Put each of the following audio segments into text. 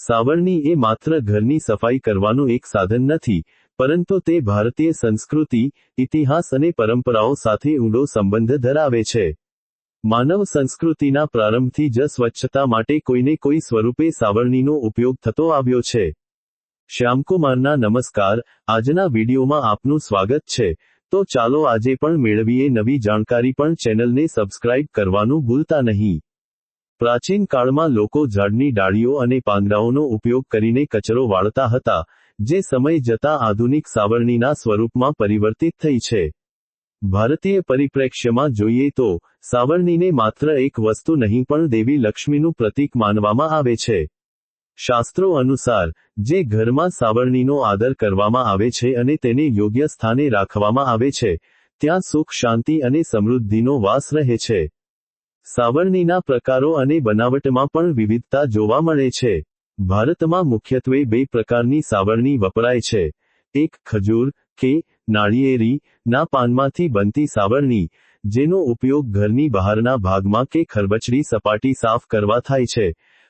સાવરણી એ માત્ર ઘરની સફાઈ કરવાનું એક સાધન નથી, પરંતુ તે ભારતીય સંસ્કૃતિ, ઇતિહાસ અને પરંપરાઓ સાથે ઊંડો સંબંધ ધરાવે છે. માનવ સંસ્કૃતિના પ્રારંભથી જ સ્વચ્છતા માટે કોઈને કોઈ સ્વરૂપે સાવરણીનો ઉપયોગ થતો આવ્યો છે. શ્યામકુમારના નમસ્કાર. આજના વિડીયોમાં આપનું સ્વાગત છે. તો ચાલો આજે પણ મેળવીએ નવી જાણકારી, પણ ચેનલને સબસ્ક્રાઇબ કરવાનું ભૂલતા નહીં. પ્રાચીન કાળમાં લોકો ઝાડની ડાળીઓ અને પાંદડાઓનો ઉપયોગ કરીને કચરો વાળતા હતા, જે સમય જતાં આધુનિક સાવરણીના સ્વરૂપમાં પરિવર્તિત થઈ છે. ભારતીય પરિપ્રેક્ષ્યમાં જોઈએ તો, સાવરણીને માત્ર એક વસ્તુ નહીં પણ દેવી લક્ષ્મીનું પ્રતીક માનવામાં આવે છે. શાસ્ત્રો અનુસાર, જે ઘરમાં સાવરણીનો આદર કરવામાં આવે છે અને તેને યોગ્ય સ્થાને રાખવામાં આવે છે, ત્યાં સુખ, શાંતિ અને સમૃદ્ધિનો વાસ રહે છે. સાવરણીના પ્રકારો અને બનાવટમાં પણ વિવિધતા જોવા મળે છે. ભારતમાં મુખ્યત્વે બે પ્રકારની સાવરણી વપરાય છે. એક ખજૂર કે નાળિયેરી ના પાનમાંથી બનતી સાવરણી, જેનો ઉપયોગ ઘરની બહારના ભાગમાં કે ખરબચડી સપાટી સાફ કરવા થાય છે,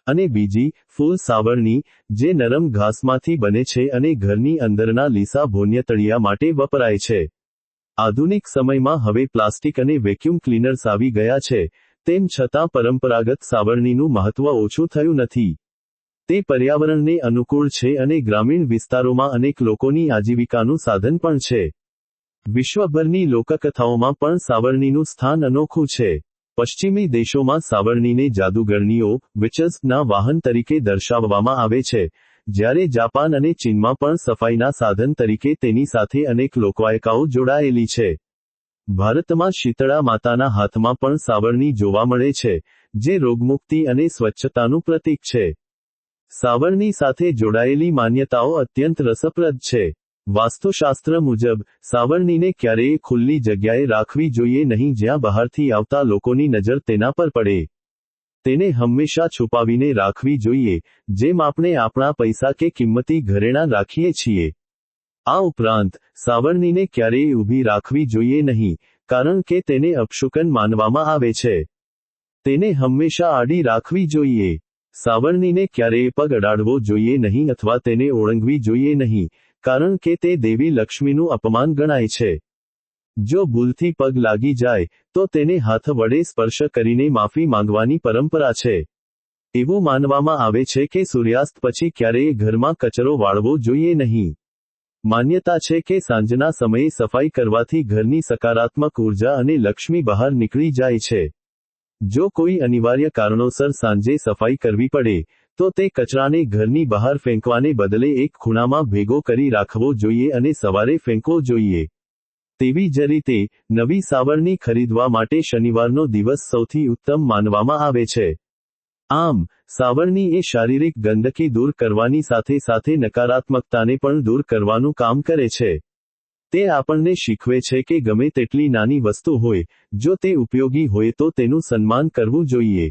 અને બીજી, ફૂલ સાવરણી, જે નરમ ઘાસમાંથી બને છે અને ઘરની અંદરના લીસા ભોંયતળિયા માટે વપરાય છે. આધુનિક સમયમાં હવે પ્લાસ્ટિક અને વેક્યુમ ક્લીનર્સ આવી ગયા છે, તેમ છતાં પરંપરાગત સાવરણીનું મહત્વ ઓછું થયું નથી. તે પર્યાવરણને અનુકૂળ છે અને ગ્રામીણ વિસ્તારોમાં અનેક લોકોની આજીવિકાનું સાધન પણ છે. વિશ્વભરની લોકકથાઓમાં પણ સાવરણીનું સ્થાન અનોખું છે. પશ્ચિમી દેશોમાં સાવરણીને જાદુગરણીઓ, વિચઝ ના વાહન તરીકે દર્શાવવામાં આવે છે, જ્યારે જાપાન અને ચીનમાં પણ સફાઈના સાધન તરીકે તેની સાથે અનેક લોકવાયકાઓ જોડાયેલી છે. ભારતમાં શીતળા માતાના હાથમાં પણ સાવરણી જોવા મળે છે, જે રોગમુક્તિ અને સ્વચ્છતાનું પ્રતીક છે. સાવરણી સાથે જોડાયેલી માન્યતાઓ અત્યંત રસપ્રદ છે. વાસ્તુશાસ્ત્ર મુજબ, સાવરણીને ક્યારેય ખુલ્લી જગ્યાએ રાખવી જોઈએ નહીં જ્યાં બહારથી આવતા લોકોની નજર તેના પર પડે. તેને હંમેશા છુપાવીને રાખવી જોઈએ, જેમ આપણે આપણા પૈસા કે કિંમતી ઘરેણાં રાખીએ છીએ. આ ઉપરાંત, સાવરણીને ક્યારેય ઊભી રાખવી જોઈએ નહીં, કારણ કે તેને અપશુકન માનવામાં આવે છે. તેને હંમેશા આડી રાખવી જોઈએ. સાવરણીને ક્યારેય પગ અડાડવો જોઈએ નહીં અથવા તેને ઓળંગવી જોઈએ નહીં, કારણ કે તે દેવી લક્ષ્મીનું અપમાન ગણાય છે. જો ભૂલથી પગ લાગી જાય, તો તેને હાથ વડે સ્પર્શ કરીને માફી માંગવાની પરંપરા છે. એવું માનવામાં આવે છે કે સૂર્યાસ્ત પછી ક્યારેય ઘરમાં કચરો વાળવો જોઈએ નહીં. માન્યતા છે કે સાંજના સમયે સફાઈ કરવાથી ઘરની સકારાત્મક ઉર્જા અને લક્ષ્મી બહાર નીકળી જાય છે. જો કોઈ અનિવાર્ય કારણોસર સાંજે સફાઈ કરવી પડે, તો તે કચરાને ઘરની બહાર ફેંકવાને બદલે એક ખૂણામાં ભેગો કરી રાખવો જોઈએ અને સવારે ફેંકવો જોઈએ. તેવી જ રીતે, નવી સાવરણી ખરીદવા માટે શનિવારનો દિવસ સૌથી ઉત્તમ માનવામાં આવે છે. આમ, સાવરણી એ શારીરિક ગંદકી દૂર કરવાની સાથે સાથે નકારાત્મકતાને પણ દૂર કરવાનું કામ કરે છે. તે આપણને શીખવે છે કે ગમે તેટલી નાની વસ્તુ હોય, જો તે ઉપયોગી હોય તો તેનું સન્માન કરવું જોઈએ.